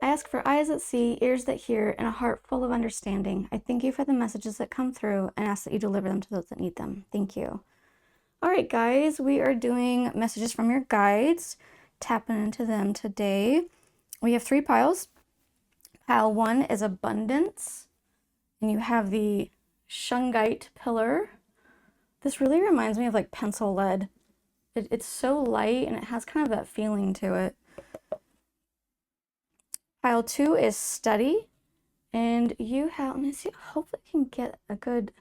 I ask for eyes that see, ears that hear, and a heart full of understanding. I thank you for the messages that come through and ask that you deliver them to those that need them. Thank you. All right, guys, we are doing messages from your guides, tapping into them today. We have 3 piles. Pile 1 is abundance, and you have the Shungite pillar. This really reminds me of like pencil lead. It's so light and it has kind of that feeling to it. Pile 2 is study, and you have, let me see, hopefully I can get a good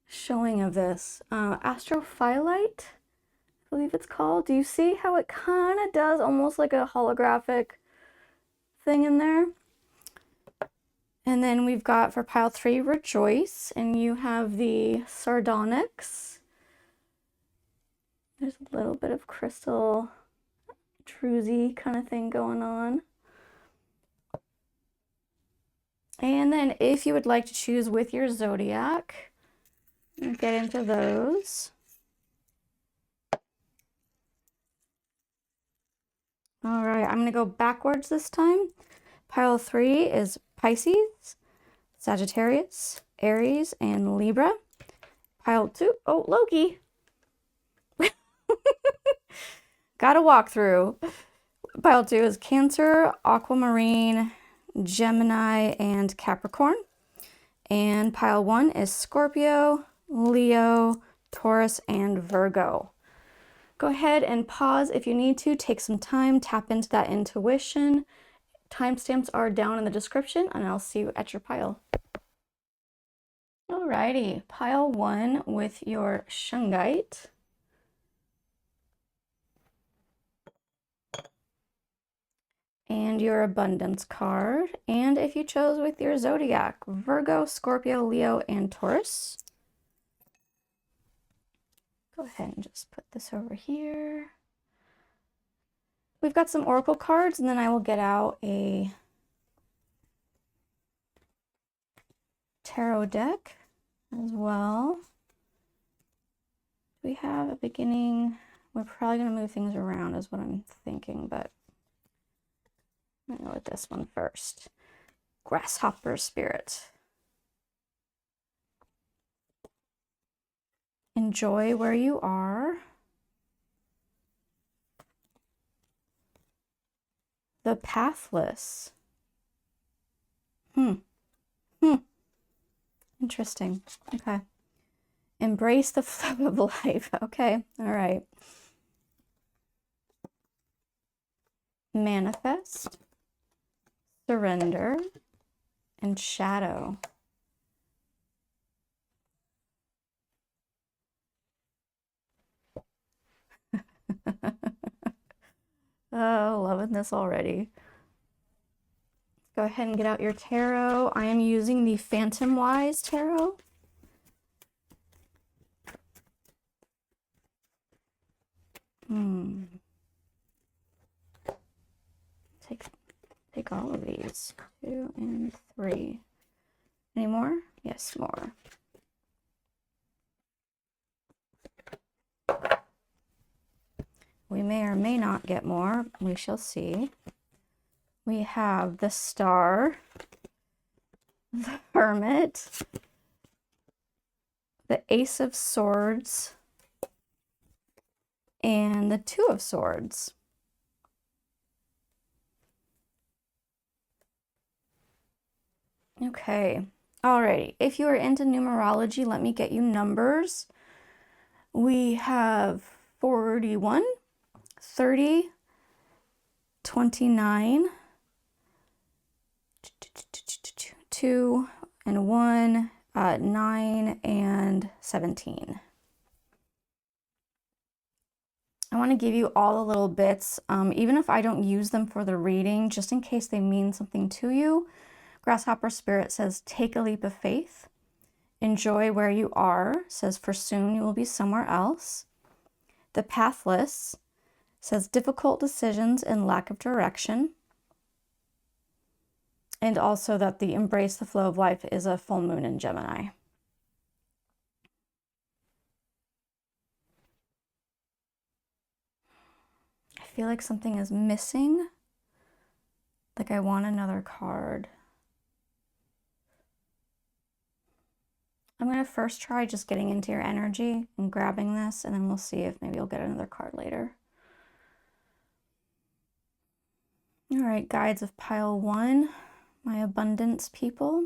showing of this. Astrophylite, I believe it's called. Do you see how it kind of does almost like a holographic thing in there? And then we've got for pile 3, rejoice, and you have the Sardonyx. There's a little bit of crystal druzy kind of thing going on. And then if you would like to choose with your zodiac, get into those. All right, I'm going to go backwards this time. Pile 3 is Pisces, Sagittarius, Aries, and Libra. Pile 2, oh, Loki. Got a walkthrough. Pile 2 is Cancer, Aquamarine, Gemini, and Capricorn. And pile 1 is Scorpio, Leo, Taurus, and Virgo. Go ahead and pause if you need to. Take some time, tap into that intuition. Timestamps are down in the description, and I'll see you at your pile. Alrighty, pile 1 with your Shungite. And your abundance card. And if you chose with your zodiac, Virgo, Scorpio, Leo, and Taurus. Go ahead and just put this over here. We've got some oracle cards, and then I will get out a tarot deck as well. We have a beginning. We're probably going to move things around is what I'm thinking, but I'm going to go with this one first. Grasshopper Spirit. Enjoy where you are. The Pathless. Interesting. Okay. Embrace the flow of life. Okay. All right. Manifest. Surrender. And Shadow. Oh, loving this already. Go ahead and get out your tarot. I am using the Phantomwise Tarot. Take all of these. 2 and 3. Any more? Yes, more. We may or may not get more. We shall see. We have the Star, the Hermit, the Ace of Swords, and the Two of Swords. Okay, alrighty. If you are into numerology, let me get you numbers. We have 41, 30, 29, 2 and 1, 9 and 17. I want to give you all the little bits, even if I don't use them for the reading, just in case they mean something to you. Grasshopper Spirit says, take a leap of faith. Enjoy where you are, says, for soon you will be somewhere else. The Pathless says, difficult decisions and lack of direction. And also that the Embrace the Flow of Life is a full moon in Gemini. I feel like something is missing. Like I want another card. I'm going to first try just getting into your energy and grabbing this, and then we'll see if maybe you'll get another card later. All right, guides of pile 1, my abundance people.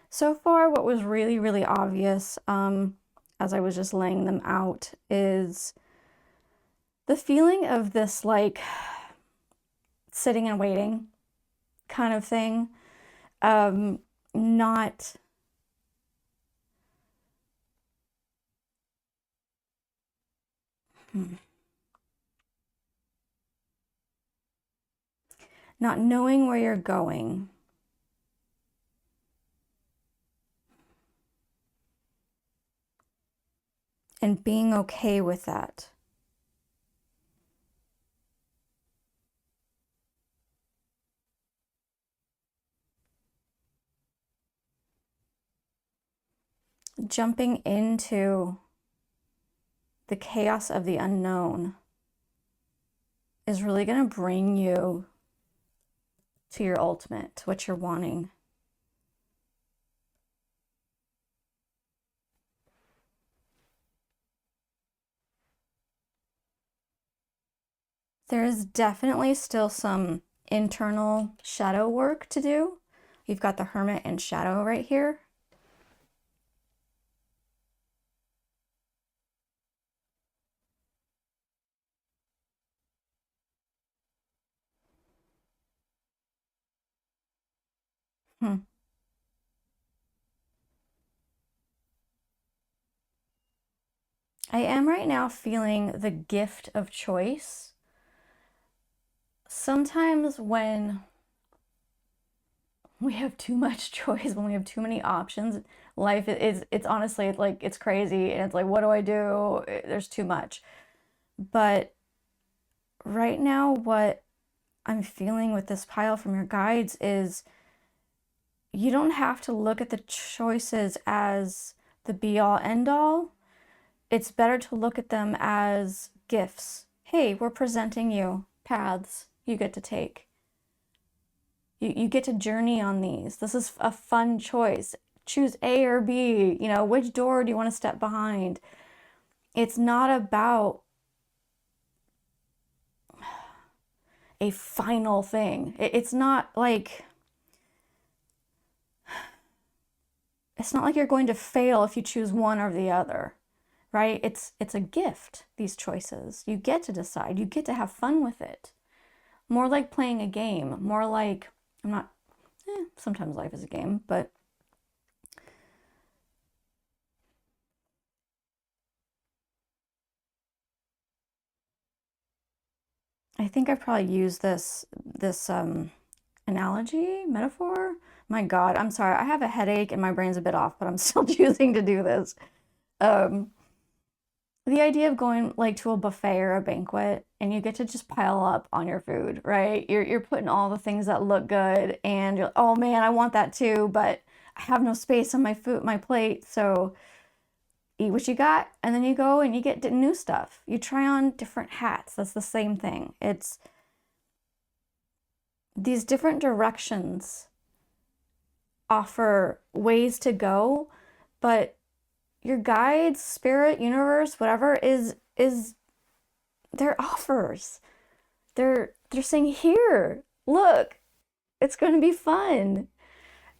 So far, what was really, really obvious as I was just laying them out is the feeling of this like sitting and waiting kind of thing. Not not knowing where you're going. And being okay with that. Jumping into the chaos of the unknown is really going to bring you to your ultimate, to what you're wanting. There is definitely still some internal shadow work to do. You've got the Hermit and Shadow right here. I am right now feeling the gift of choice. Sometimes when we have too much choice, when we have too many options, life is, it's honestly like, it's crazy. And it's like, what do I do? There's too much. But right now, what I'm feeling with this pile from your guides is you don't have to look at the choices as the be all end all. It's better to look at them as gifts. Hey, we're presenting you paths you get to take. You get to journey on these. This is a fun choice. Choose A or B. You know, which door do you want to step behind? It's not about a final thing. It's not like you're going to fail if you choose one or the other, right? It's a gift, these choices. You get to decide. You get to have fun with it. More like playing a game. More like, sometimes life is a game, but I think I've probably used this analogy, metaphor. My God, I'm sorry. I have a headache and my brain's a bit off, but I'm still choosing to do this. Um, the idea of going like to a buffet or a banquet and you get to just pile up on your food, right? You're putting all the things that look good and you're like, oh man, I want that too, but I have no space on my plate, so eat what you got, and then you go and you get new stuff. You try on different hats. That's the same thing. It's these different directions offer ways to go, but your guides, spirit, universe, whatever is their offers. They're saying, here, look, it's going to be fun.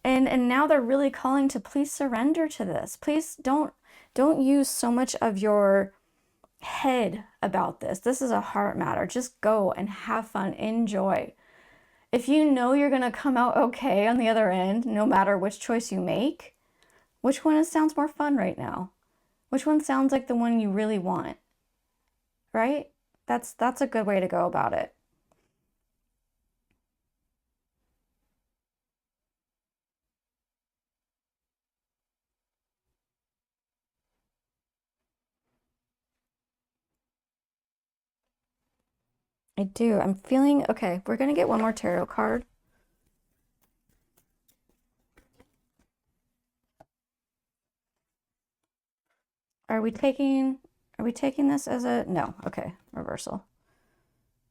And now they're really calling to please surrender to this. Please don't use so much of your head about this. This is a heart matter. Just go and have fun, enjoy. If you know you're going to come out okay on the other end, no matter which choice you make, which one sounds more fun right now? Which one sounds like the one you really want? Right? That's a good way to go about it. I do. I'm feeling okay. We're going to get one more tarot card. Are we taking this as a no? Okay, reversal.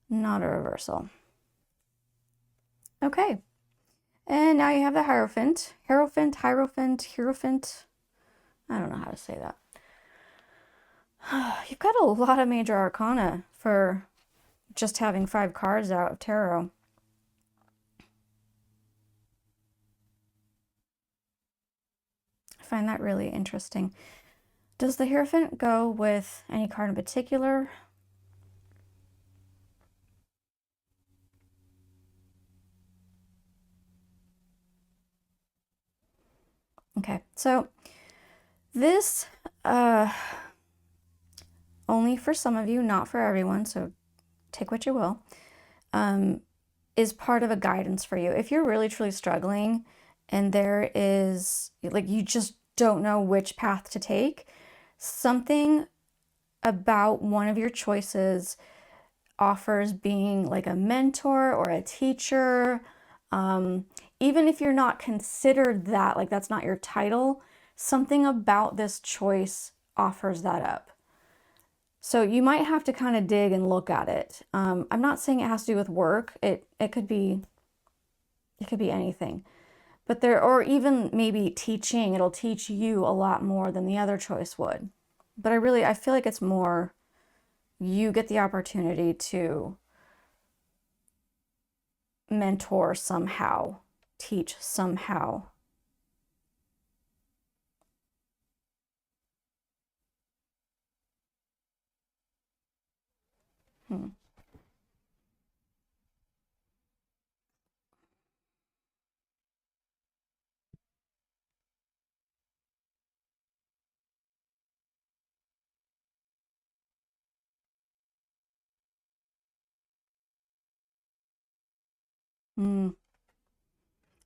Not a reversal. Okay. And now you have the Hierophant. Hierophant. I don't know how to say that. You've got a lot of major arcana for just having 5 cards out of tarot. I find that really interesting. Does the Hierophant go with any card in particular? Okay, so this, only for some of you, not for everyone, so take what you will, is part of a guidance for you. If you're really truly struggling and there is, like, you just don't know which path to take, something about one of your choices offers being like a mentor or a teacher. Even if you're not considered that, like that's not your title, something about this choice offers that up. So you might have to kind of dig and look at it. I'm not saying it has to do with work. It could be anything. But or even maybe teaching, it'll teach you a lot more than the other choice would. But I feel like it's more, you get the opportunity to mentor somehow, teach somehow. Hmm. Hmm.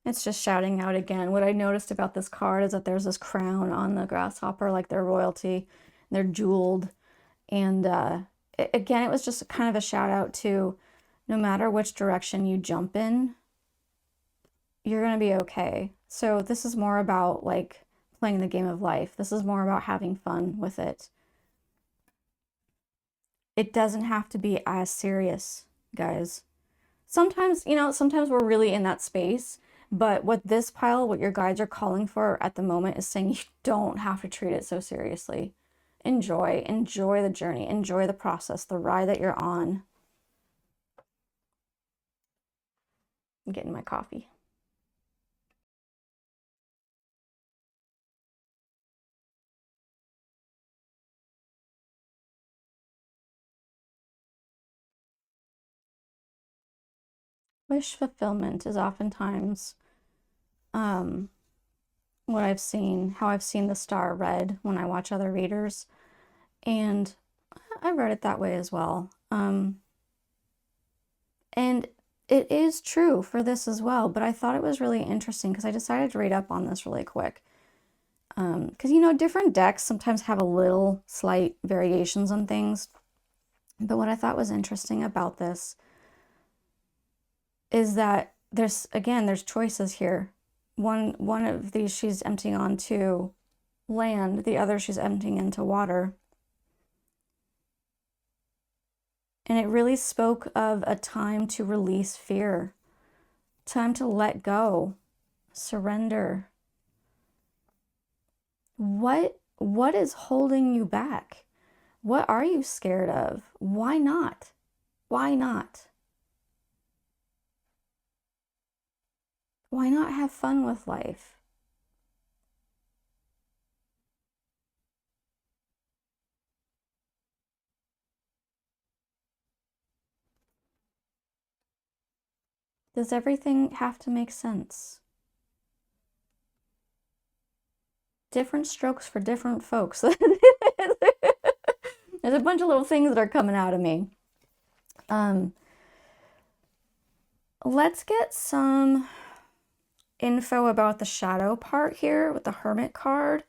It's just shouting out again. What I noticed about this card is that there's this crown on the grasshopper, like they're royalty. They're jeweled. And again, it was just kind of a shout out to no matter which direction you jump in, you're going to be okay. So this is more about like playing the game of life. This is more about having fun with it. It doesn't have to be as serious, guys. Sometimes, sometimes we're really in that space, but what this pile, what your guides are calling for at the moment is saying you don't have to treat it so seriously. Enjoy the journey, enjoy the process, the ride that you're on. I'm getting my coffee. Wish fulfillment is oftentimes what I've seen, how I've seen the star read when I watch other readers. And I read it that way as well. And it is true for this as well, but I thought it was really interesting because I decided to read up on this really quick. Because, different decks sometimes have a little slight variations on things. But what I thought was interesting about this is that there's choices here. One of these she's emptying onto land, the other she's emptying into water. And it really spoke of a time to release fear, time to let go, surrender. What is holding you back? What are you scared of? Why not? Why not? Why not have fun with life? Does everything have to make sense? Different strokes for different folks. There's a bunch of little things that are coming out of me. Let's get some info about the shadow part here with the Hermit card.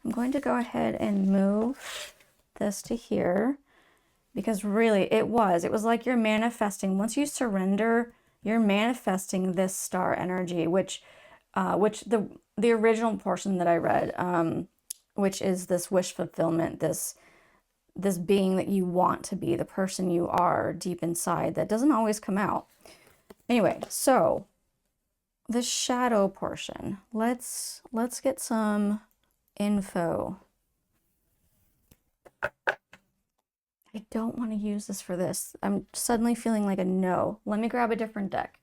I'm going to go ahead and move this to here because really it was like you're manifesting. Once you surrender, you're manifesting this star energy, which the original portion that I read, which is this wish fulfillment, this this being that you want to be, the person you are deep inside that doesn't always come out. Anyway, so the shadow portion. Let's get some info. I don't want to use this for this. I'm suddenly feeling like a no. Let me grab a different deck.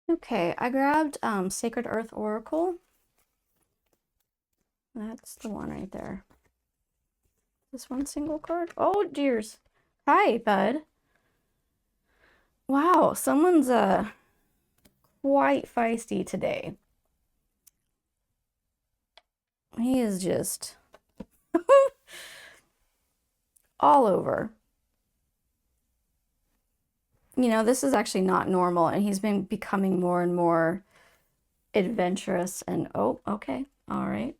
Okay, I grabbed Sacred Earth Oracle. That's the one right there. This one single card? Oh, dears. Hi, bud. Wow, someone's quite feisty today. He is just all over. You know, this is actually not normal, and he's been becoming more and more adventurous and, oh, okay, all right.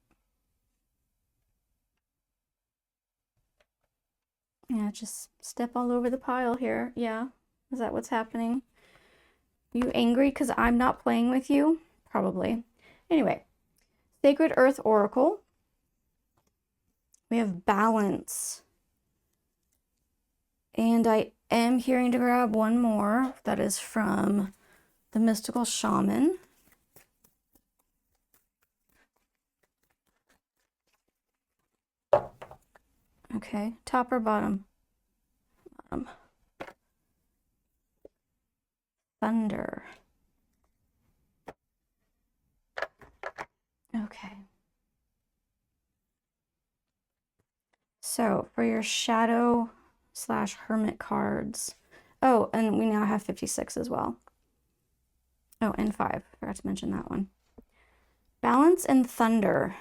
Yeah, just step all over the pile here. Yeah, is that what's happening? You angry because I'm not playing with you? Probably. Anyway, Sacred Earth Oracle. We have balance. And I am hearing to grab one more. That is from the Mystical Shaman. Okay, top or bottom? Bottom. Thunder. Okay. So for your shadow / hermit cards. Oh, and we now have 56 as well. Oh, and 5. Forgot to mention that one. Balance and thunder.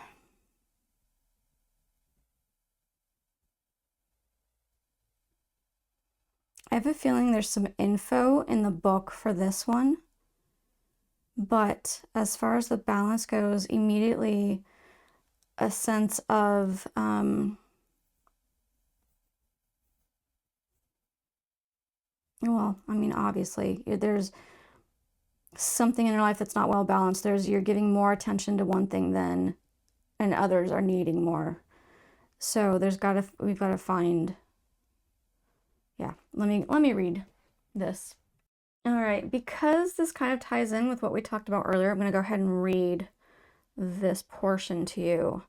I have a feeling there's some info in the book for this one. But as far as the balance goes, immediately a sense of well, I mean, obviously, there's something in your life that's not well balanced. You're giving more attention to one thing than, and others are needing more. So we've got to find, yeah, let me read this. All right, because this kind of ties in with what we talked about earlier, I'm going to go ahead and read this portion to you.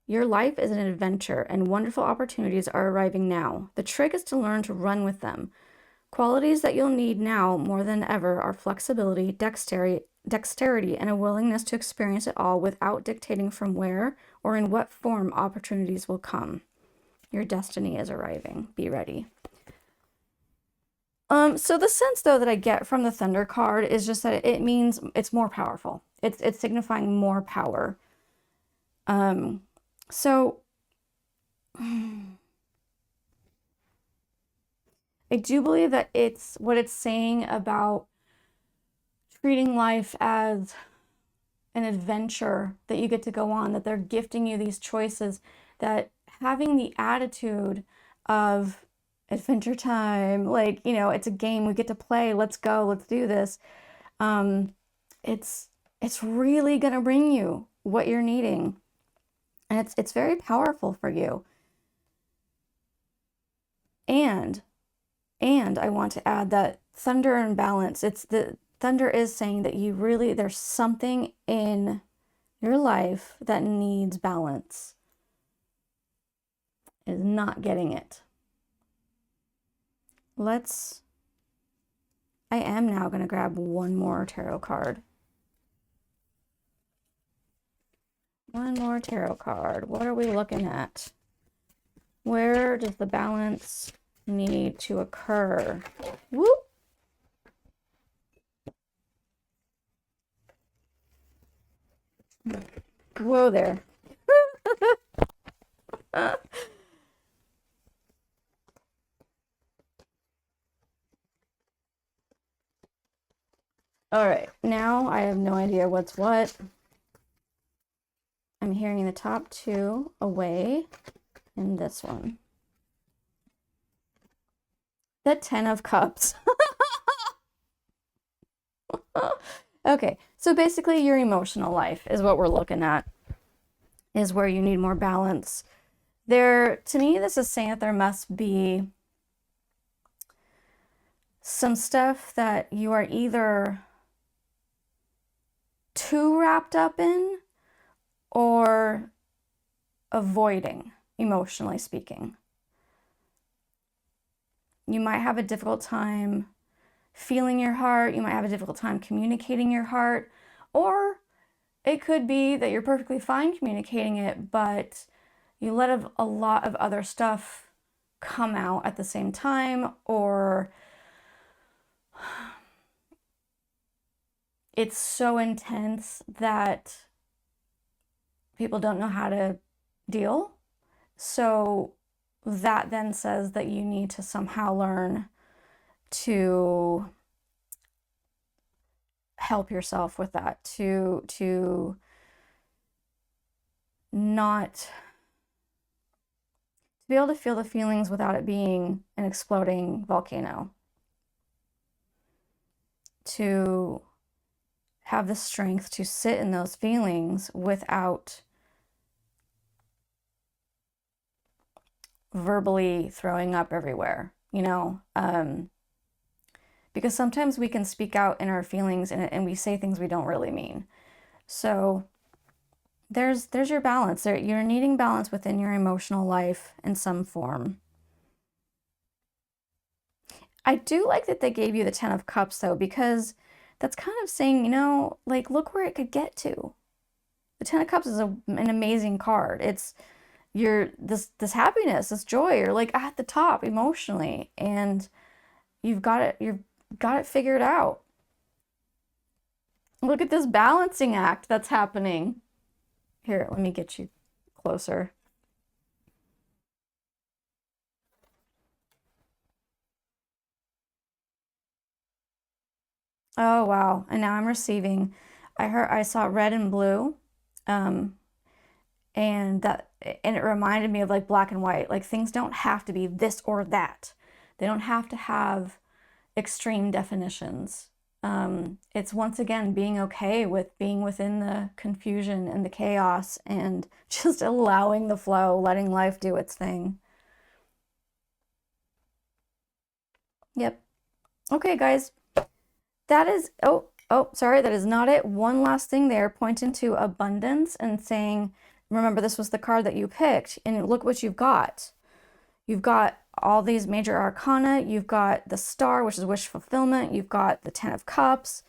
Your life is an adventure, and wonderful opportunities are arriving now. The trick is to learn to run with them. Qualities that you'll need now more than ever are flexibility, dexterity, and a willingness to experience it all without dictating from where or in what form opportunities will come. Your destiny is arriving. Be ready. So the sense, though, that I get from the Thunder card is just that it means it's more powerful. It's signifying more power. So I do believe that it's what it's saying about treating life as an adventure that you get to go on, that they're gifting you these choices, that having the attitude of adventure time, like, you know, it's a game we get to play, let's go, let's do this. It's really gonna bring you what you're needing. And it's very powerful for you. And I want to add that thunder and balance, thunder is saying that there's something in your life that needs balance. Is not getting it. I am now going to grab one more tarot card. One more tarot card. What are we looking at? Where does the balance need to occur? Whoop! Whoa there. All right, now I have no idea what's what. I'm hearing the top two away and this one. The 10 of Cups. Okay, so basically your emotional life is what we're looking at. is where you need more balance. To me, this is saying that there must be some stuff that you are either too wrapped up in or avoiding, emotionally speaking. You might have a difficult time feeling your heart. You might have a difficult time communicating your heart. Or it could be that you're perfectly fine communicating it, but you let a lot of other stuff come out at the same time, or it's so intense that people don't know how to deal. So that then says that you need to somehow learn to help yourself with that, to not be able to feel the feelings without it being an exploding volcano, to have the strength to sit in those feelings without verbally throwing up everywhere, you know, because sometimes we can speak out in our feelings and we say things we don't really mean. So there's your balance. You're needing balance within your emotional life in some form. I do like that they gave you the 10 of Cups though, because that's kind of saying, you know, like, look where it could get to. The 10 of Cups is an amazing card. It's this happiness, this joy. You're like at the top emotionally, and you've got it figured out. Look at this balancing act that's happening. Here, let me get you closer. Oh wow. And now I'm receiving. I saw red and blue. Um, and it reminded me of like black and white. Like, things don't have to be this or that. They don't have to have extreme definitions. It's once again being okay with being within the confusion and the chaos and just allowing the flow, letting life do its thing. Yep. Okay, guys. That is, sorry, that is not it. One last thing there, pointing to abundance and saying, remember, this was the card that you picked, and look what you've got. You've got all these major arcana. You've got the Star, which is wish fulfillment. You've got the 10 of Cups.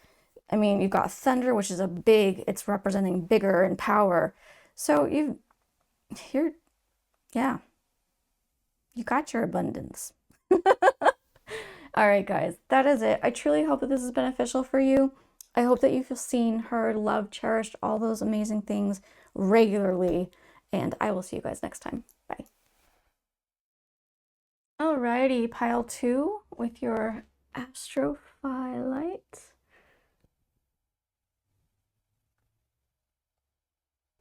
I mean, you've got Thunder, which is it's representing bigger and power. So yeah, you got your abundance. All right, guys, that is it. I truly hope that this is beneficial for you. I hope that you feel seen, heard, loved, cherished, all those amazing things regularly. And I will see you guys next time. Bye. Alrighty, pile 2 with your Astrophylite.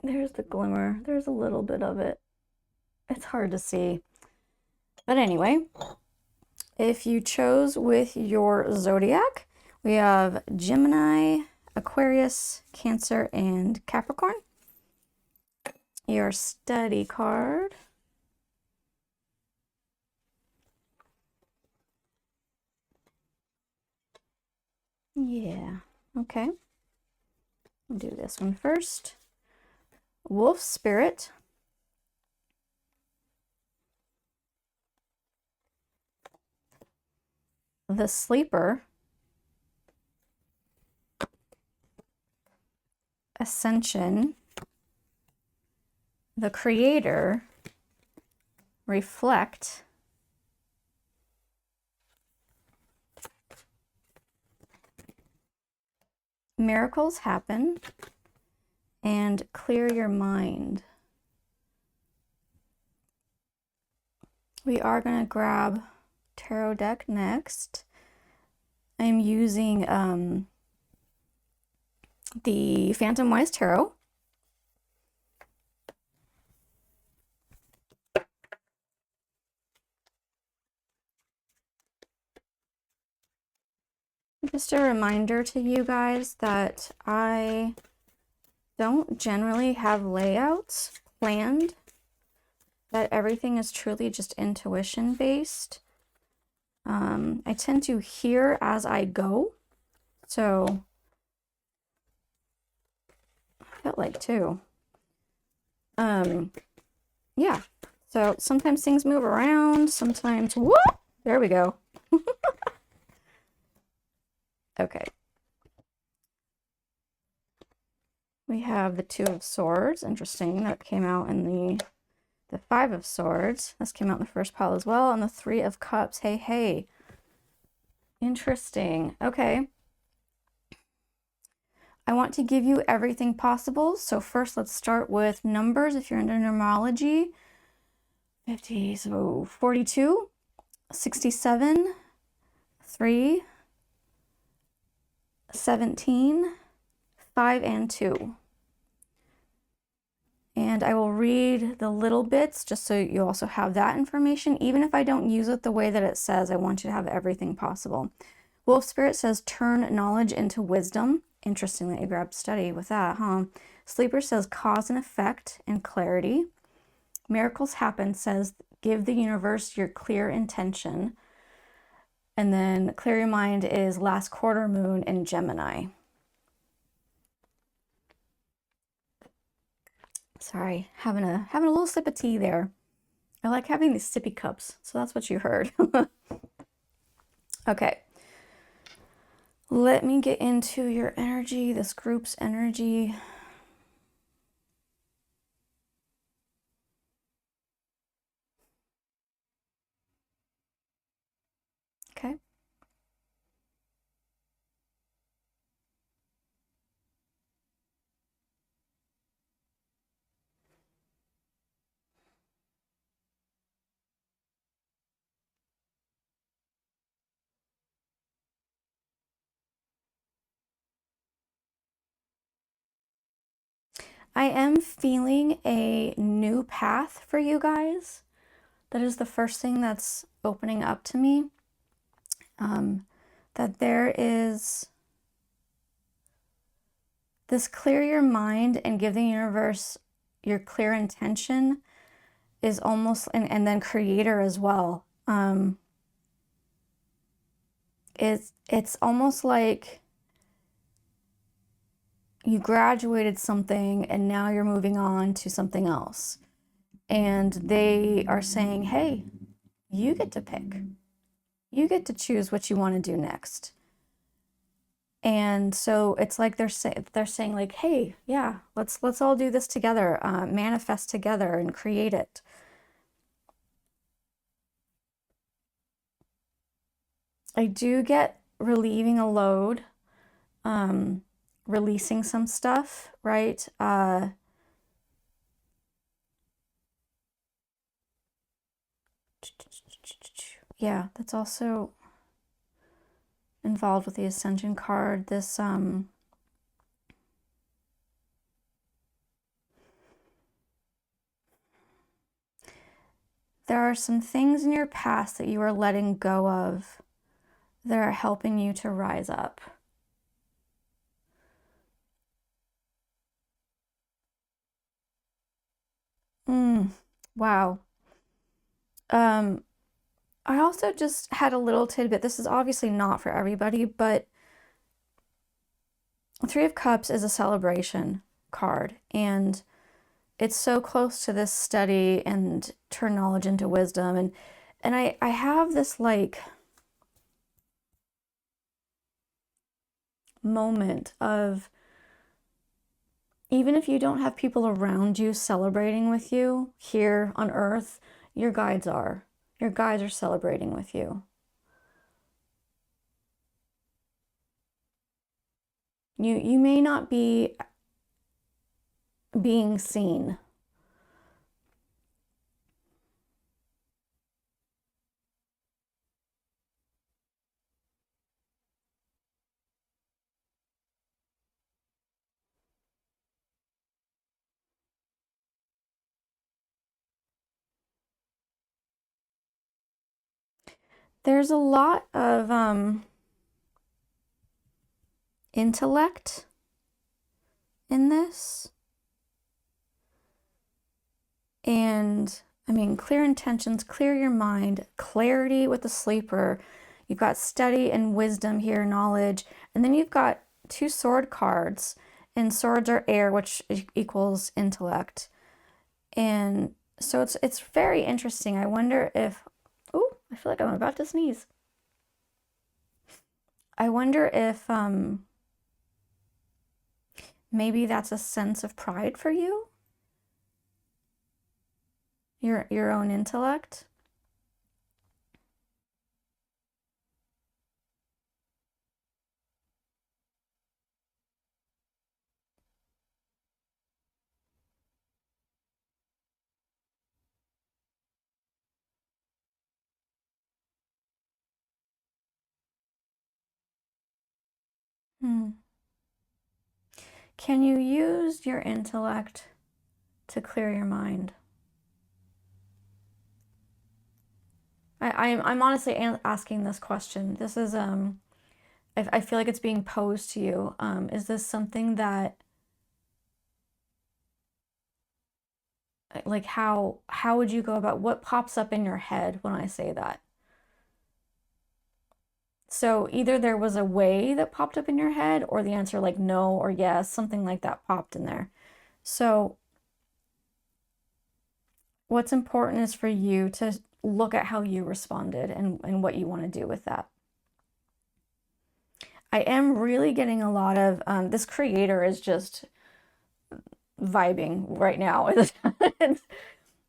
There's the glimmer. There's a little bit of it. It's hard to see. But anyway, if you chose with your zodiac, we have Gemini, Aquarius, Cancer, and Capricorn. Your study card. Yeah, okay. I'll do this one first. Wolf Spirit. The Sleeper. Ascension. The Creator. Reflect. Miracles Happen. And Clear Your Mind. We are going to grab tarot deck next. I'm using the Phantomwise Tarot. Just a reminder to you guys that I don't generally have layouts planned, that everything is truly just intuition based. I tend to hear as I go, so I felt like too. Yeah, so sometimes things move around, sometimes, whoop, there we go. Okay. We have the Two of Swords, interesting, that came out in the Five of Swords. This came out in the first pile as well, and the Three of Cups. Hey, hey. Interesting. Okay. I want to give you everything possible. So first, let's start with numbers. If you're into numerology, 50, so 42, 67, 3, 17, 5, and 2. And I will read the little bits just so you also have that information. Even if I don't use it the way that it says, I want you to have everything possible. Wolf Spirit says, turn knowledge into wisdom. Interesting that you grabbed study with that, huh? Sleeper says, cause and effect and clarity. Miracles Happen says, give the universe your clear intention. And then Clear Your Mind is last quarter moon in Gemini. Sorry, having a little sip of tea there. I like having these sippy cups, so that's what you heard. Okay. Let me get into your energy, this group's energy. Okay. I am feeling a new path for you guys. That is the first thing that's opening up to me. That there is this clear your mind and give the universe your clear intention is almost, and then creator as well. It's almost like you graduated something and now you're moving on to something else. And they are saying, hey, you get to pick. You get to choose what you want to do next. And so it's like they're saying like, hey, yeah, let's all do this together, manifest together and create it. I do get relieving a load, releasing some stuff, right? Yeah, that's also involved with the Ascension card. This, there are some things in your past that you are letting go of that are helping you to rise up. Wow. I also just had a little tidbit. This is obviously not for everybody, but Three of Cups is a celebration card, and it's so close to this study and turn knowledge into wisdom. And I have this like moment of, even if you don't have people around you celebrating with you here on earth, your guides are. Your guides are celebrating with you. You may not be being seen. There's a lot of intellect in this. And I mean, clear intentions, clear your mind, clarity with the sleeper. You've got study and wisdom here, knowledge. And then you've got two sword cards. And swords are air, which equals intellect. And so it's very interesting. I wonder if, oh, I feel like I'm about to sneeze. I wonder if maybe that's a sense of pride for you, your own intellect. Hmm. Can you use your intellect to clear your mind? I'm honestly asking this question. This is I feel like it's being posed to you. Is this something that, like, how would you go about, what pops up in your head when I say that? So either there was a way that popped up in your head, or the answer like no or yes, something like that popped in there. So what's important is for you to look at how you responded and what you want to do with that. I am really getting a lot of this creator is just vibing right now. It's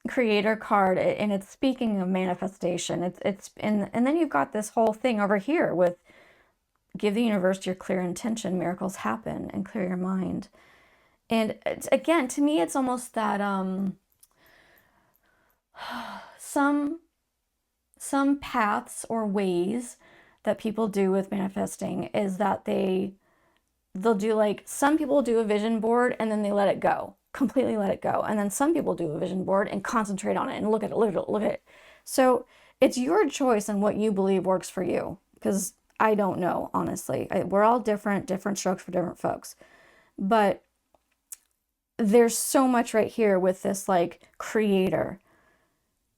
creator card, and it's speaking of manifestation. It's and then you've got this whole thing over here with give the universe your clear intention, miracles happen, and clear your mind. And it's, again, to me, it's almost that some paths or ways that people do with manifesting is that they'll do, like, some people do a vision board and then they let it go, completely let it go. And then some people do a vision board and concentrate on it and look at it, look at it, look at it. So it's your choice and what you believe works for you. Because I don't know, honestly. We're all different strokes for different folks. But there's so much right here with this, like, creator.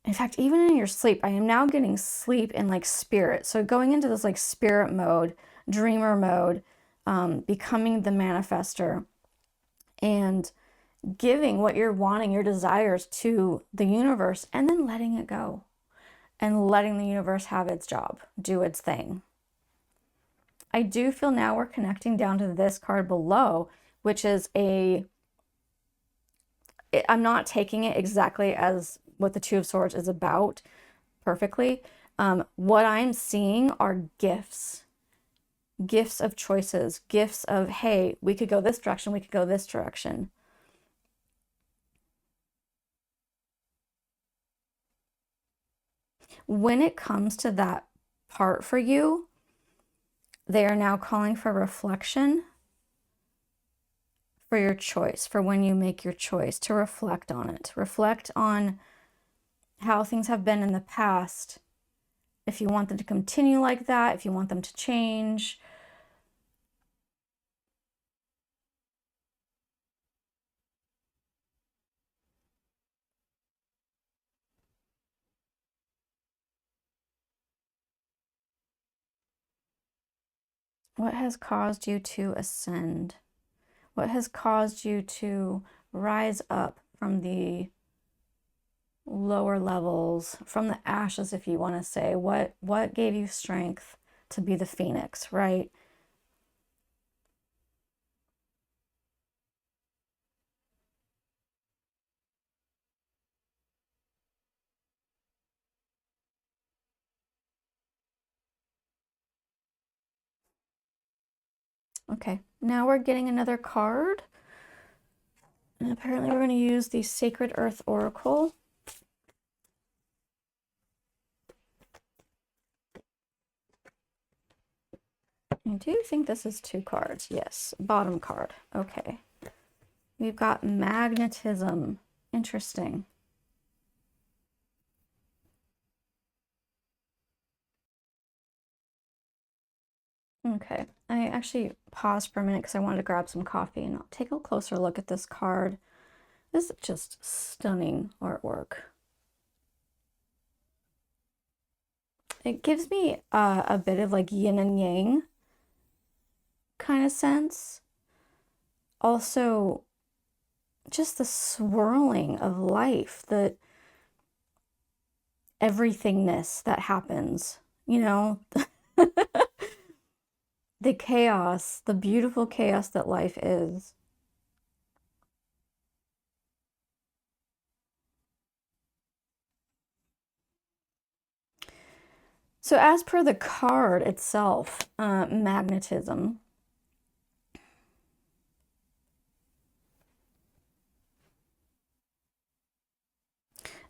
In fact, even in your sleep, I am now getting sleep in, like, spirit. So going into this, like, spirit mode, dreamer mode, becoming the manifester, and giving what you're wanting, your desires, to the universe, and then letting it go and letting the universe have its job, do its thing. I do feel now we're connecting down to this card below, which is I'm not taking it exactly as what the Two of Swords is about perfectly. What I'm seeing are gifts of choices, gifts of, hey, we could go this direction, we could go this direction. When it comes to that part for you, they are now calling for reflection for your choice, for when you make your choice, to reflect on it. Reflect on how things have been in the past, if you want them to continue like that, if you want them to change. What has caused you to ascend? What has caused you to rise up from the lower levels, from the ashes, if you want to say? What gave you strength to be the phoenix, right? Okay, now we're getting another card. And apparently we're going to use the Sacred Earth Oracle. I do think this is two cards. Yes, bottom card. Okay. We've got magnetism. Interesting. Okay. I actually paused for a minute because I wanted to grab some coffee, and I'll take a closer look at this card. This is just stunning artwork. It gives me a bit of like yin and yang kind of sense. Also, just the swirling of life, the everythingness that happens, you know, the chaos, the beautiful chaos that life is. So as per the card itself, magnetism.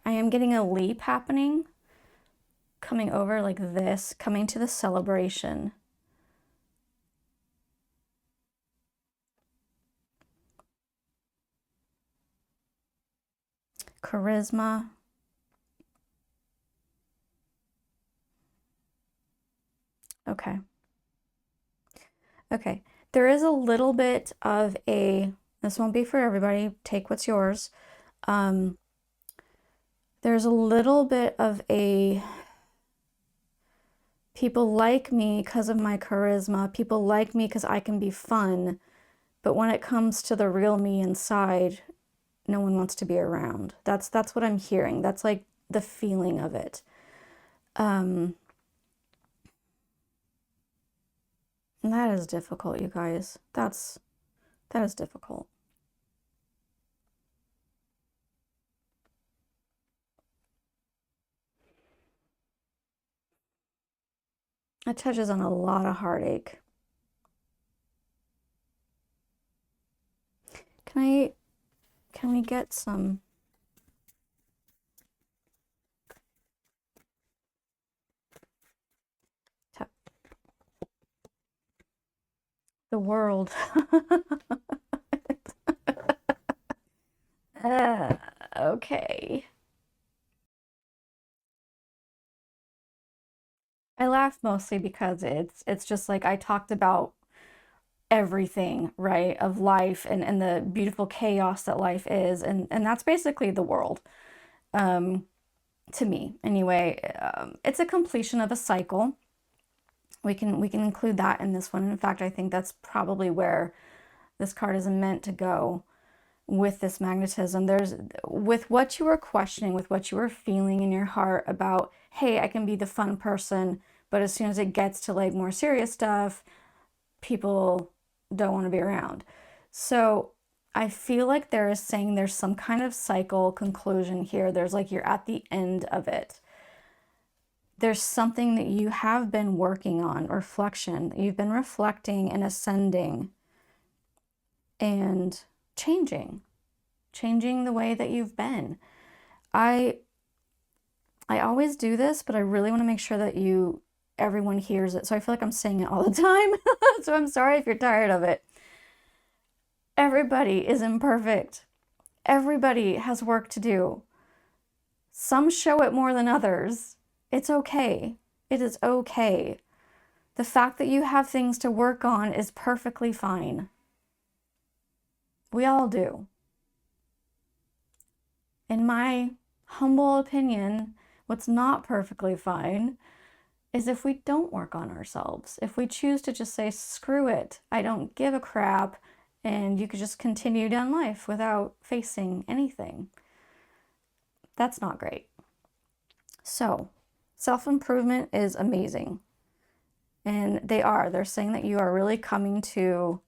I am getting a leap happening, coming over like this, coming to the celebration. Charisma. Okay. Okay. There is a little bit of a, this won't be for everybody, take what's yours. There's a little bit of a, people like me because of my charisma, people like me because I can be fun, but when it comes to the real me inside, no one wants to be around. That's what I'm hearing. That's like the feeling of it. And that is difficult, you guys. That is difficult. It touches on a lot of heartache. Can we get some? The world. Okay. I laugh mostly because it's just like I talked about everything, right, of life and the beautiful chaos that life is, and that's basically the world. To me, anyway, it's a completion of a cycle. We can include that in this one. In fact, I think that's probably where this card is meant to go with this magnetism. There's, with what you were questioning, with what you were feeling in your heart about, hey, I can be the fun person, but as soon as it gets to like more serious stuff, people don't want to be around. So I feel like there is saying there's some kind of cycle conclusion here. There's like you're at the end of it. There's something that you have been working on, reflection. You've been reflecting and ascending and changing the way that you've been. I always do this, but I really want to make sure that everyone hears it. So I feel like I'm saying it all the time. So I'm sorry if you're tired of it. Everybody is imperfect. Everybody has work to do. Some show it more than others. It's okay. It is okay. The fact that you have things to work on is perfectly fine. We all do. In my humble opinion, what's not perfectly fine is if we don't work on ourselves. If we choose to just say, screw it, I don't give a crap, and you could just continue down life without facing anything. That's not great. So, self-improvement is amazing. And they're saying that you are really coming to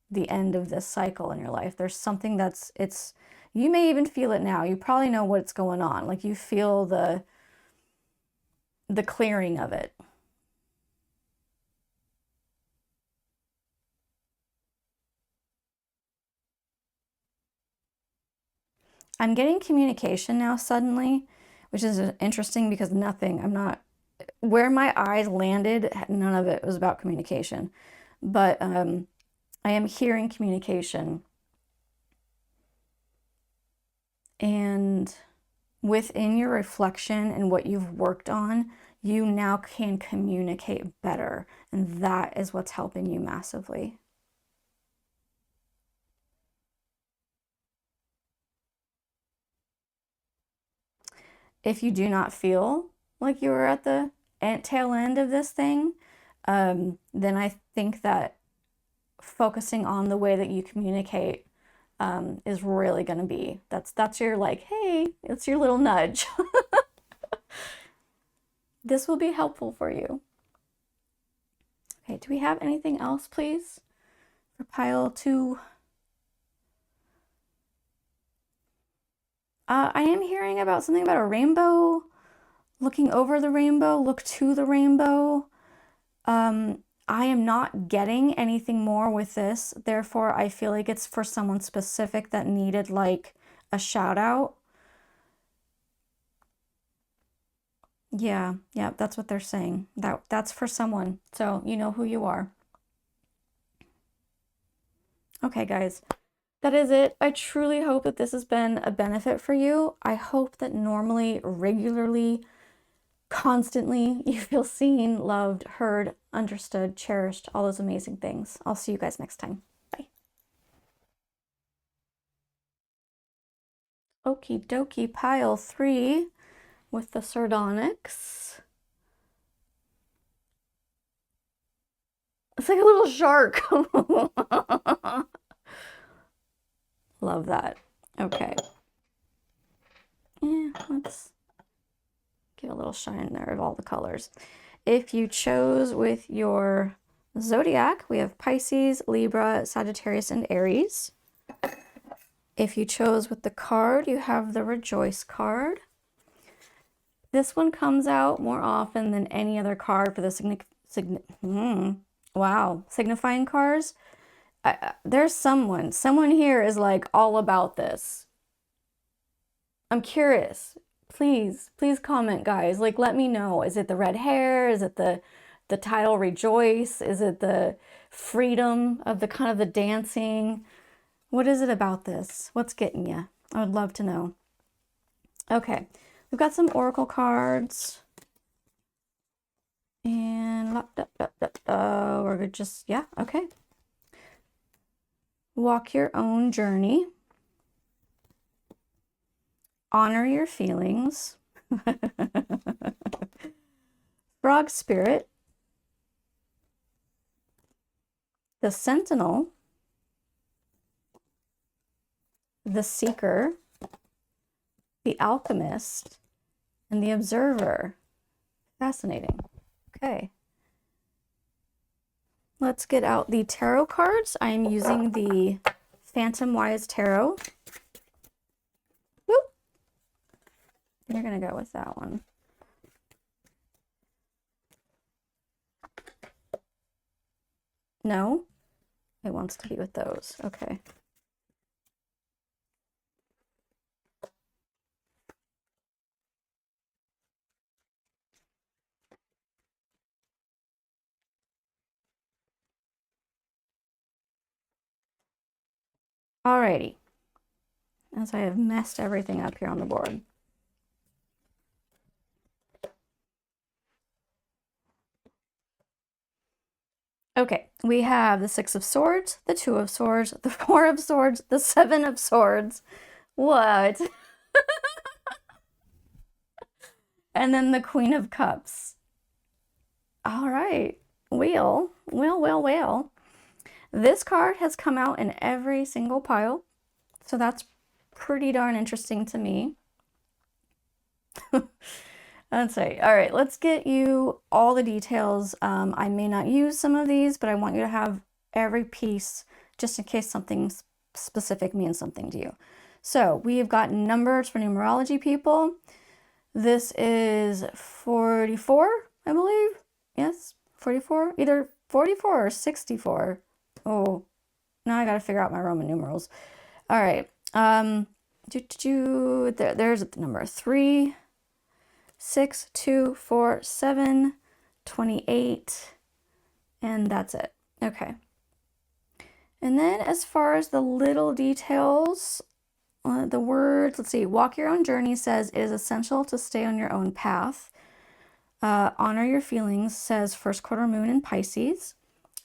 the end of this cycle in your life. There's something you may even feel it now. You probably know what's going on. Like you feel the clearing of it. I'm getting communication now suddenly, which is interesting because where my eyes landed, none of it was about communication. But I am hearing communication. And within your reflection and what you've worked on, you now can communicate better. And that is what's helping you massively. if you do not feel like you are at the tail end of this thing, then I think that focusing on the way that you communicate is really going to be, that's your like, hey, it's your little nudge. This will be helpful for you. Okay, do we have anything else, please, for pile 2? I am hearing about something about a rainbow, looking over the rainbow, look to the rainbow. I am not getting anything more with this, therefore I feel like it's for someone specific that needed like a shout out. Yeah, that's what they're saying. That's for someone, so you know who you are. Okay, guys, that is it. I truly hope that this has been a benefit for you. I hope that normally, regularly, constantly, you feel seen, loved, heard, understood, cherished, all those amazing things. I'll see you guys next time. Bye. Okie dokie, pile 3 with the Sardonyx. It's like a little shark. Love that. Okay. Yeah, let's give a little shine there of all the colors. If you chose with your zodiac, we have Pisces, Libra, Sagittarius, and Aries. If you chose with the card, you have the Rejoice card. This one comes out more often than any other card for the signifying cards. There's someone here is like all about this. I'm curious. Please comment, guys. Like, let me know. Is it the red hair? Is it the title Rejoice? Is it the freedom of the kind of the dancing? What is it about this? What's getting you? I would love to know. Okay, we've got some oracle cards. And we're just, yeah, okay. Walk your own journey. Honor your feelings. Frog spirit. The sentinel. The seeker. The alchemist. And the observer. Fascinating. Okay. Let's get out the tarot cards. I am using the Phantomwise Tarot. Whoop. You're going to go with that one. No? It wants to be with those. Okay. Alrighty. As I have messed everything up here on the board. Okay, we have the 6 of Swords, the 2 of Swords, the 4 of Swords, the 7 of Swords. What? And then the Queen of Cups. All right. Well. This card has come out in every single pile, so that's pretty darn interesting to me. Let's see. All right, let's get you all the details. I may not use some of these, but I want you to have every piece just in case something specific means something to you. So we've got numbers for numerology people. This is 44, I believe. Yes, 44. Either 44 or 64. Oh, now I got to figure out my Roman numerals. All right. There's the number 3, 6, 2, 4, 7, 28, and that's it. Okay. And then as far as the little details, the words, let's see, walk your own journey says it is essential to stay on your own path. Honor your feelings says first quarter moon in Pisces.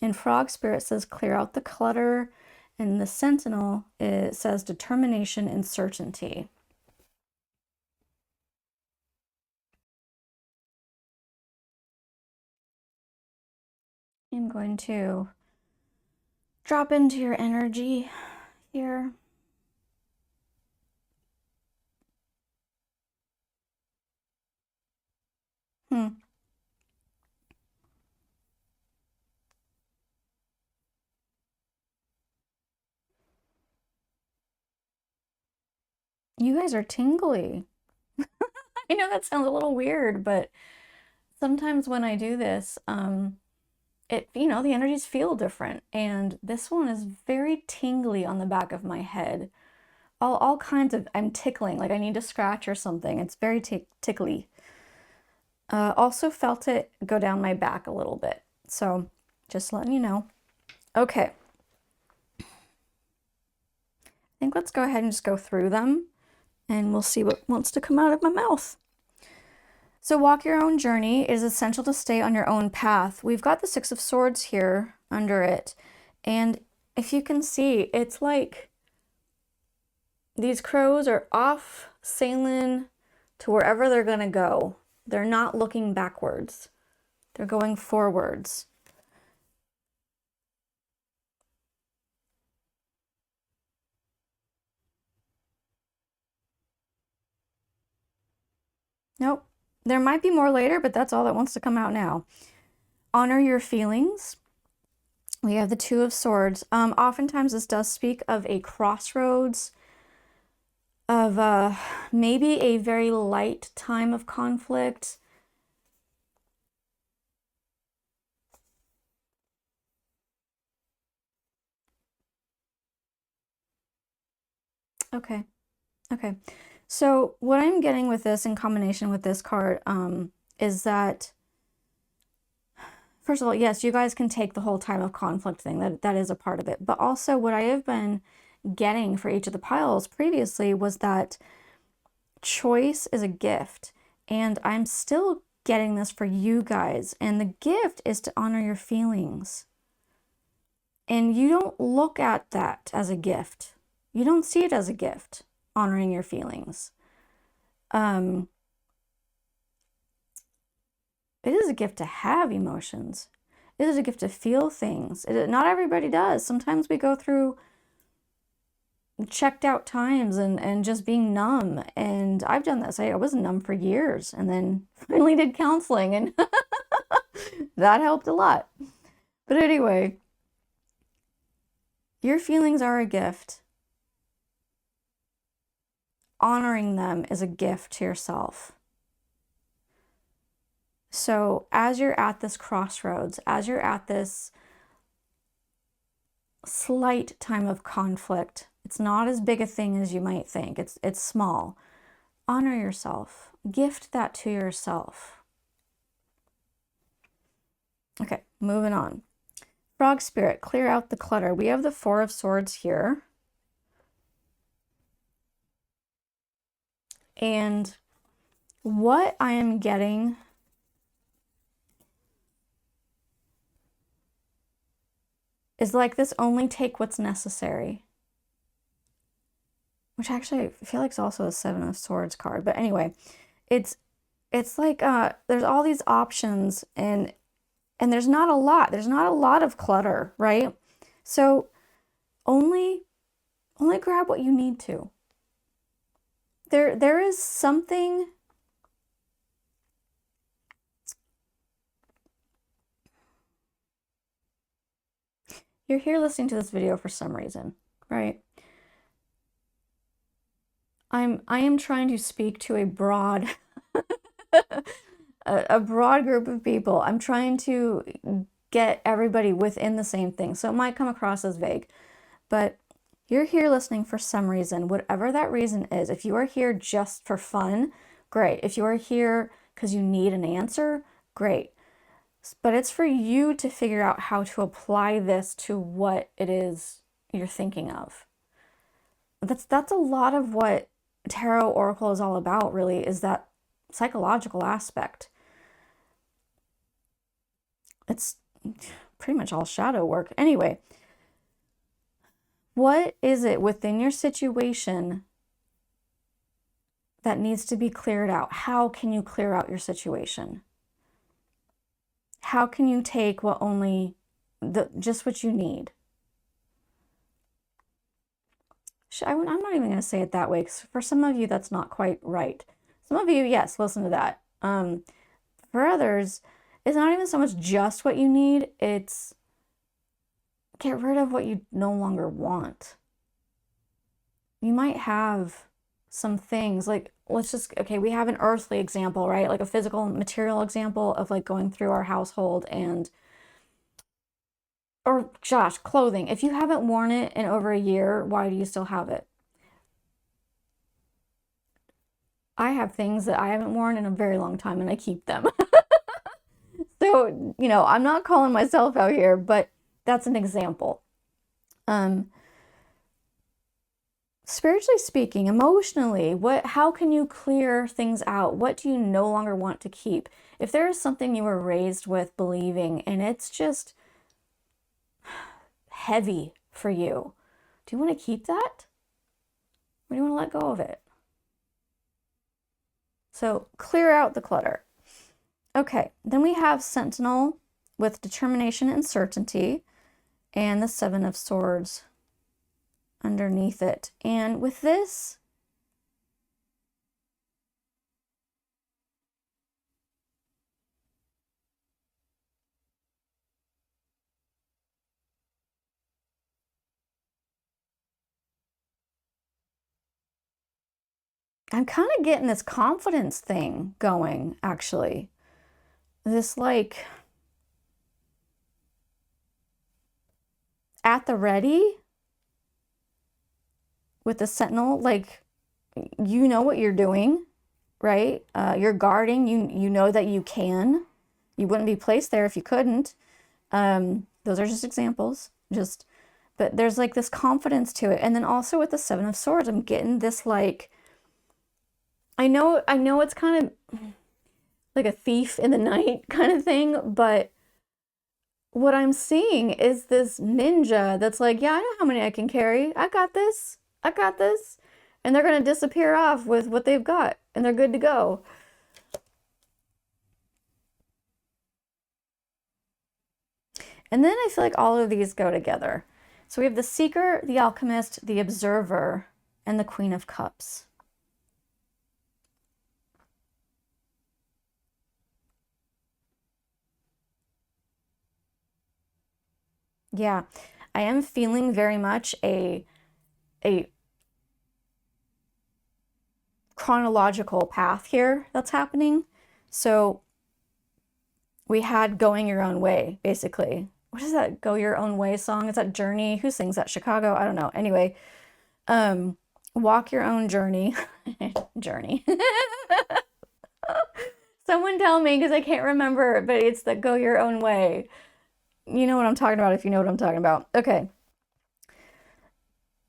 And frog spirit says clear out the clutter. And the sentinel, it says determination and certainty. I'm going to drop into your energy here. You guys are tingly. I know that sounds a little weird, but sometimes when I do this, the energies feel different. And this one is very tingly on the back of my head. All kinds of, I'm tickling, like I need to scratch or something. It's very tickly. Also felt it go down my back a little bit. So just letting you know. Okay. I think let's go ahead and just go through them and we'll see what wants to come out of my mouth. So walk your own journey. It is essential to stay on your own path. We've got the Six of Swords here under it. And if you can see, it's like these crows are off sailing to wherever they're going to go. They're not looking backwards. They're going forwards. Nope. There might be more later, but that's all that wants to come out now. Honor your feelings. We have the Two of Swords. Oftentimes this does speak of a crossroads, of maybe a very light time of conflict. Okay. Okay. So what I'm getting with this in combination with this card is that, first of all, yes, you guys can take the whole time of conflict thing. That is a part of it. But also what I have been getting for each of the piles previously was that choice is a gift. And I'm still getting this for you guys. And the gift is to honor your feelings. And you don't look at that as a gift. You don't see it as a gift, honoring your feelings. It is a gift to have emotions. It is a gift to feel things. Not everybody does. Sometimes we go through checked out times and just being numb. And I've done this. I was numb for years and then finally did counseling and that helped a lot. But anyway, your feelings are a gift. Honoring them is a gift to yourself. So as you're at this crossroads, as you're at this slight time of conflict, it's not as big a thing as you might think. It's small. Honor yourself. Gift that to yourself. Okay, moving on. Frog Spirit, clear out the clutter. We have the Four of Swords here. And what I am getting is like this: only take what's necessary. Which actually I feel like is also a Seven of Swords card. But anyway, it's like there's all these options and there's not a lot. There's not a lot of clutter, right? So only grab what you need to. There is something. You're here listening to this video for some reason, right? I am trying to speak to a broad a broad group of people. I'm trying to get everybody within the same thing. So it might come across as vague, but you're here listening for some reason, whatever that reason is. If you are here just for fun, great. If you are here because you need an answer, great. But it's for you to figure out how to apply this to what it is you're thinking of. That's a lot of what Tarot Oracle is all about, really, is that psychological aspect. It's pretty much all shadow work. Anyway, what is it within your situation that needs to be cleared out? How can you clear out your situation? How can you take what only just what you need. I'm not even going to say it that way, because for some of you, that's not quite right. Some of you, yes, listen to that. For others, it's not even so much just what you need, it's get rid of what you no longer want. You might have some things like, okay, we have an earthly example, right? Like a physical material example of like going through our household or gosh, clothing. If you haven't worn it in over a year, why do you still have it? I have things that I haven't worn in a very long time and I keep them. So, I'm not calling myself out here, but that's an example. Spiritually speaking, emotionally, how can you clear things out? What do you no longer want to keep? If there is something you were raised with believing and it's just heavy for you, do you want to keep that? Or do you want to let go of it? So clear out the clutter. Okay, then we have Sentinel with determination and certainty, and the Seven of Swords underneath it. And with this, I'm kind of getting this confidence thing going, actually. This like at the ready with the Sentinel, like you know what you're doing, right? You're guarding, you know that you can. You wouldn't be placed there if you couldn't. Those are just examples. But there's like this confidence to it. And then also with the Seven of Swords, I'm getting this like, I know it's kind of like a thief in the night kind of thing, but what I'm seeing is this ninja that's like, yeah, I know how many I can carry. I got this. I got this. And they're going to disappear off with what they've got, and they're good to go. And then I feel like all of these go together. So we have the Seeker, the Alchemist, the Observer, and the Queen of Cups. Yeah, I am feeling very much a chronological path here that's happening. So we had Going Your Own Way, basically. What is that Go Your Own Way song? Is that Journey? Who sings that? Chicago? I don't know. Anyway, Walk Your Own Journey. Journey. Someone tell me, because I can't remember, but it's the Go Your Own Way. You know what I'm talking about if you know what I'm talking about. Okay.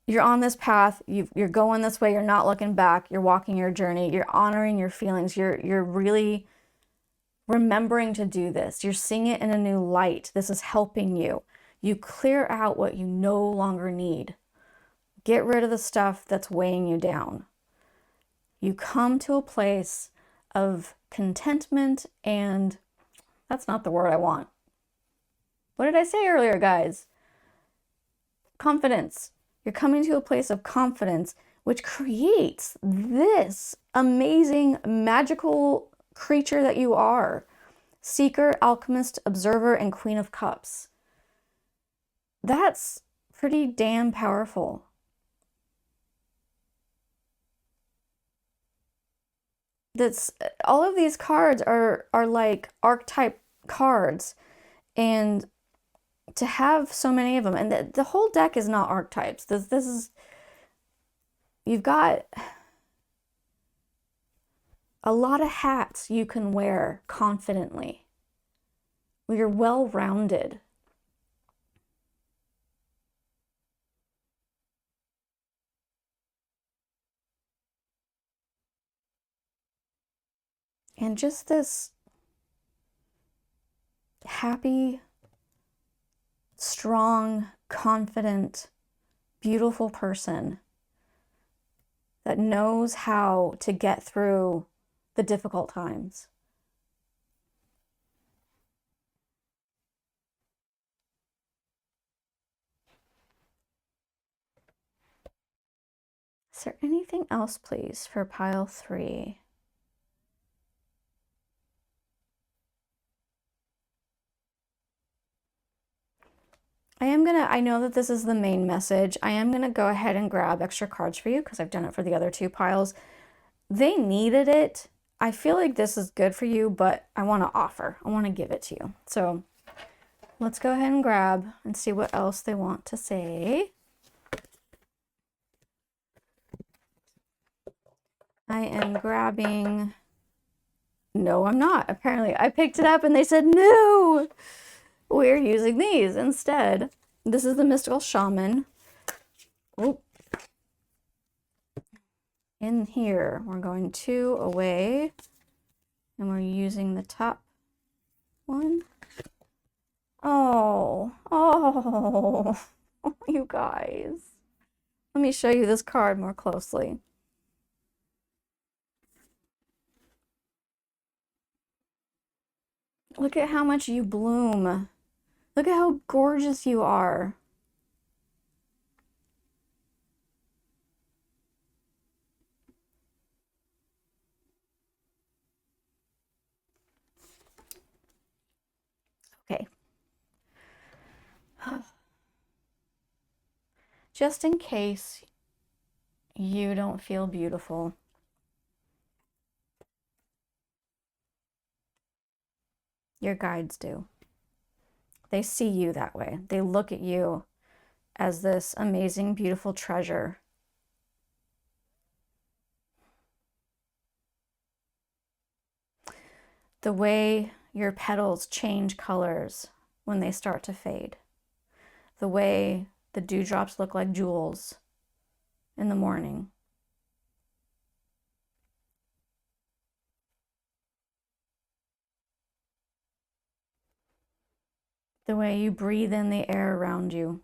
You're on this path, you're going this way, you're not looking back, you're walking your journey, you're honoring your feelings, you're really remembering to do this. You're seeing it in a new light. This is helping you. You clear out what you no longer need. Get rid of the stuff that's weighing you down. You come to a place of contentment, and that's not the word I want. What did I say earlier, guys? Confidence. You're coming to a place of confidence, which creates this amazing, magical creature that you are. Seeker, Alchemist, Observer, and Queen of Cups. That's pretty damn powerful. All of these cards are like archetype cards, and to have so many of them, and the whole deck is not archetypes. This is, you've got a lot of hats you can wear confidently. You're well-rounded. And just this happy, strong, confident, beautiful person that knows how to get through the difficult times. Is there anything else, please, for pile 3? I know that this is the main message. I am gonna go ahead and grab extra cards for you because I've done it for the other 2 piles. They needed it. I feel like this is good for you, but I want to offer. I want to give it to you. So let's go ahead and grab and see what else they want to say. I am grabbing... No, I'm not. Apparently, I picked it up and they said, no, we're using these instead. This is the Mystical Shaman. Oh. In here, we're going 2 away, and we're using the top one. Oh, you guys. Let me show you this card more closely. Look at how much you bloom. Look at how gorgeous you are. Okay. Just in case you don't feel beautiful, your guides do. They see you that way. They look at you as this amazing, beautiful treasure. The way your petals change colors when they start to fade. The way the dewdrops look like jewels in the morning. The way you breathe in the air around you.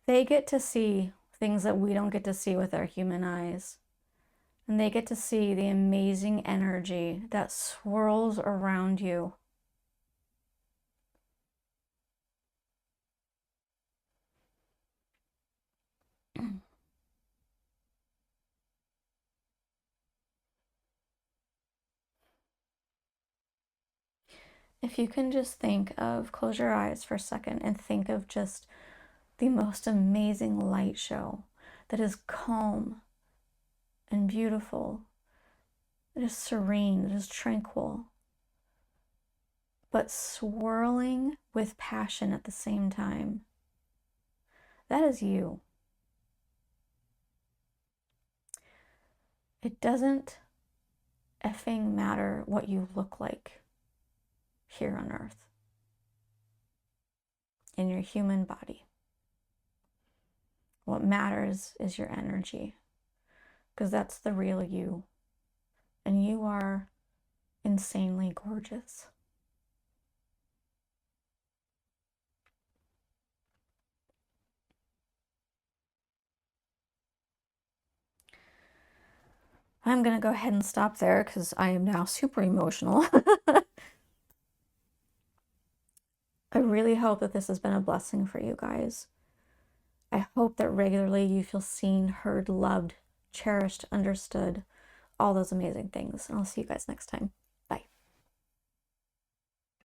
They get to see things that we don't get to see with our human eyes. And they get to see the amazing energy that swirls around you. If you can just think of, close your eyes for a second and think of just the most amazing light show that is calm and beautiful, that is serene, that is tranquil, but swirling with passion at the same time. That is you. It doesn't effing matter what you look like here on Earth, in your human body. What matters is your energy, because that's the real you. And you are insanely gorgeous. I'm going to go ahead and stop there because I am now super emotional. I really hope that this has been a blessing for you guys. I hope that regularly you feel seen, heard, loved, cherished, understood, all those amazing things. And I'll see you guys next time.